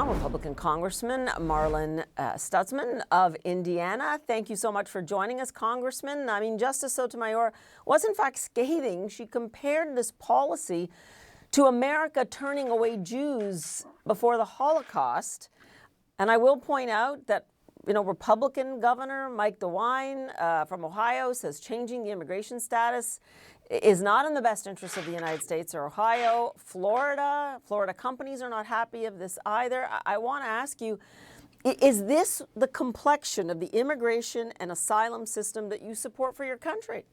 now Republican Congressman Marlin Stutzman of Indiana. Thank you so much for joining us, Congressman. I mean, Justice Sotomayor was in fact scathing. She compared this policy to America turning away Jews before the Holocaust. And I will point out that, Republican Governor Mike DeWine from Ohio says changing the immigration status is not in the best interest of the United States or Ohio. Florida companies are not happy of this either. I want to ask you, is this the complexion of the immigration and asylum system that you support for your country?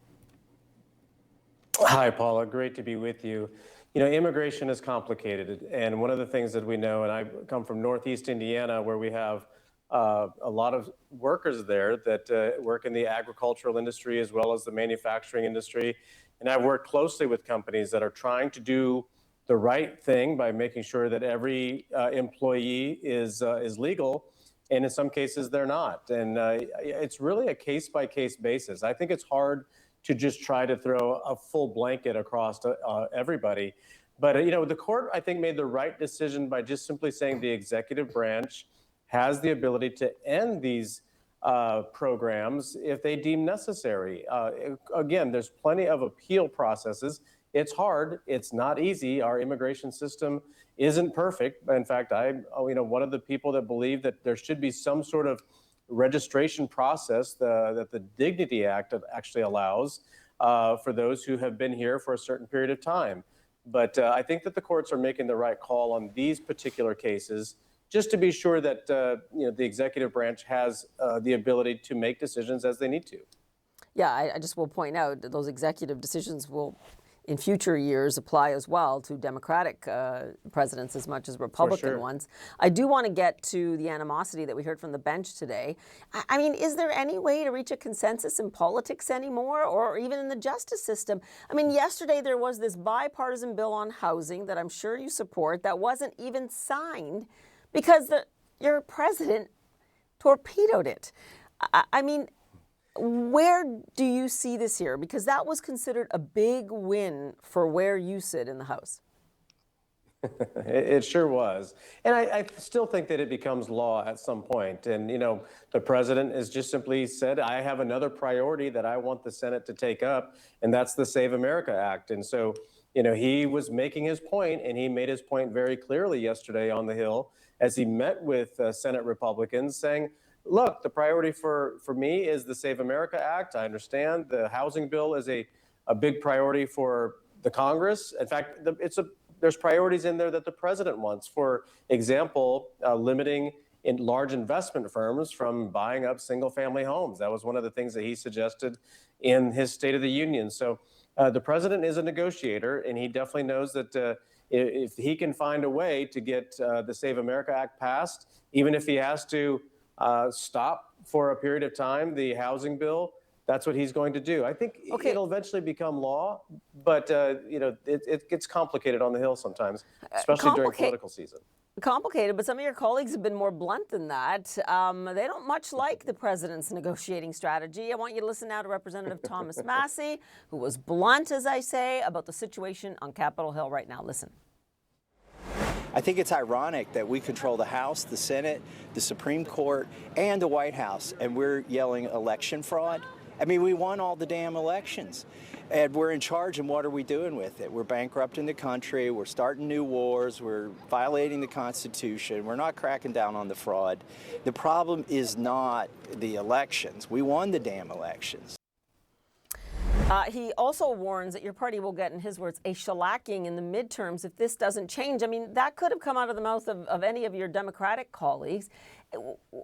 Hi, Paula. Great to be with you. Immigration is complicated. And one of the things that we know, and I come from Northeast Indiana, where we have a lot of workers there that work in the agricultural industry as well as the manufacturing industry. And I've worked closely with companies that are trying to do the right thing by making sure that every employee is legal. And in some cases, they're not. And it's really a case-by-case basis. I think it's hard to just try to throw a full blanket across everybody. But, the court, I think, made the right decision by just simply saying the executive branch has the ability to end these programs if they deem necessary. Again, there's plenty of appeal processes. It's hard. It's not easy. Our immigration system isn't perfect. In fact, I'm one of the people that believe that there should be some sort of registration process that the Dignity Act actually allows for those who have been here for a certain period of time. But I think that the courts are making the right call on these particular cases, just to be sure that the executive branch has the ability to make decisions as they need to. Yeah, I just will point out that those executive decisions will, in future years, apply as well to Democratic presidents as much as Republican ones. I do want to get to the animosity that we heard from the bench today. I mean, is there any way to reach a consensus in politics anymore, or even in the justice system? I mean, yesterday there was this bipartisan bill on housing that I'm sure you support that wasn't even signed because your president torpedoed it. I mean, where do you see this here? Because that was considered a big win for where you sit in the House. It sure was. And I still think that it becomes law at some point. And, the president has just simply said, I have another priority that I want the Senate to take up, and that's the Save America Act. And so, he was making his point, and he made his point very clearly yesterday on the Hill as he met with Senate Republicans, saying, look, the priority for me is the Save America Act. I understand the housing bill is a big priority for the Congress. In fact, there's priorities in there that the president wants. For example, limiting large investment firms from buying up single-family homes. That was one of the things that he suggested in his State of the Union. So the president is a negotiator, and he definitely knows that if he can find a way to get the Save America Act passed, even if he has to stop for a period of time the housing bill, that's what he's going to do. I think it'll eventually become law, but it gets complicated on the Hill sometimes, especially during political season. Complicated, but some of your colleagues have been more blunt than that. They don't much like the president's negotiating strategy. I want you to listen now to Representative Thomas Massey, who was blunt, as I say, about the situation on Capitol Hill right now. Listen. I think it's ironic that we control the House, the Senate, the Supreme Court, and the White House, and we're yelling election fraud. I mean, we won all the damn elections, and we're in charge, and what are we doing with it? We're bankrupting the country, we're starting new wars, we're violating the Constitution, we're not cracking down on the fraud. The problem is not the elections. We won the damn elections. He also warns that your party will get, in his words, a shellacking in the midterms if this doesn't change. I mean, that could have come out of the mouth of any of your Democratic colleagues.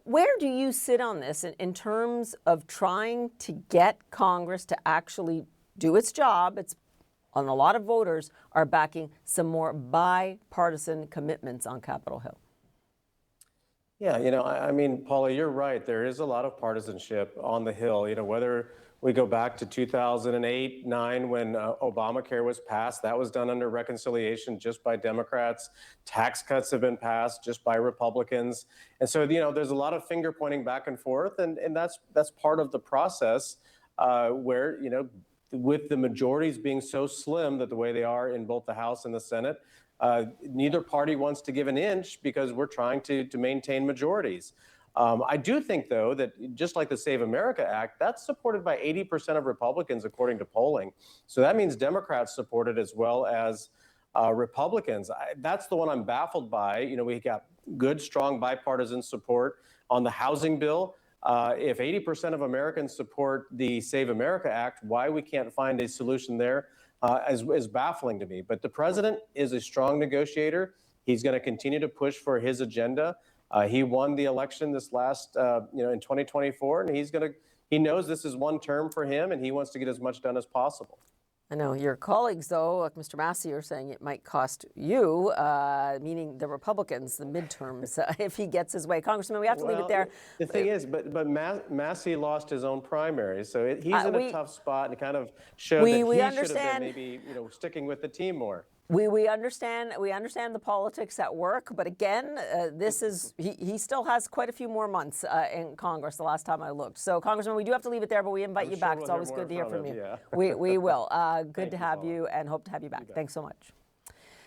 Where do you sit on this in terms of trying to get Congress to actually do its job? It's on a lot of voters are backing some more bipartisan commitments on Capitol Hill. Yeah, I mean, Paula, you're right. There is a lot of partisanship on the Hill, whether we go back to 2008-9 when Obamacare was passed. That was done under reconciliation just by Democrats. Tax cuts have been passed just by Republicans. And so, there's a lot of finger pointing back and forth. And that's part of the process where, with the majorities being so slim that the way they are in both the House and the Senate, Neither party wants to give an inch because we're trying to maintain majorities. I do think, though, that just like the Save America Act, that's supported by 80% of Republicans, according to polling. So that means Democrats support it as well as Republicans. That's the one I'm baffled by. You know, we got good, strong bipartisan support on the housing bill. If 80% of Americans support the Save America Act, why we can't find a solution there is baffling to me. But the president is a strong negotiator. He's going to continue to push for his agenda. He won the election this last, in 2024, and he knows this is one term for him, and he wants to get as much done as possible. I know your colleagues, though, like Mr. Massey, are saying it might cost you, meaning the Republicans, the midterms, if he gets his way. Congressman, we have to leave it there. The thing is, but Massey lost his own primary, so he's in a tough spot, and kind of showed that he should have been maybe sticking with the team more. We understand the politics at work, but again, he still has quite a few more months in Congress. The last time I looked, so Congressman, we do have to leave it there, but we invite you back. It's always good to hear from you. Yeah. We will. Good to have you, and hope to have you back. Thanks so much.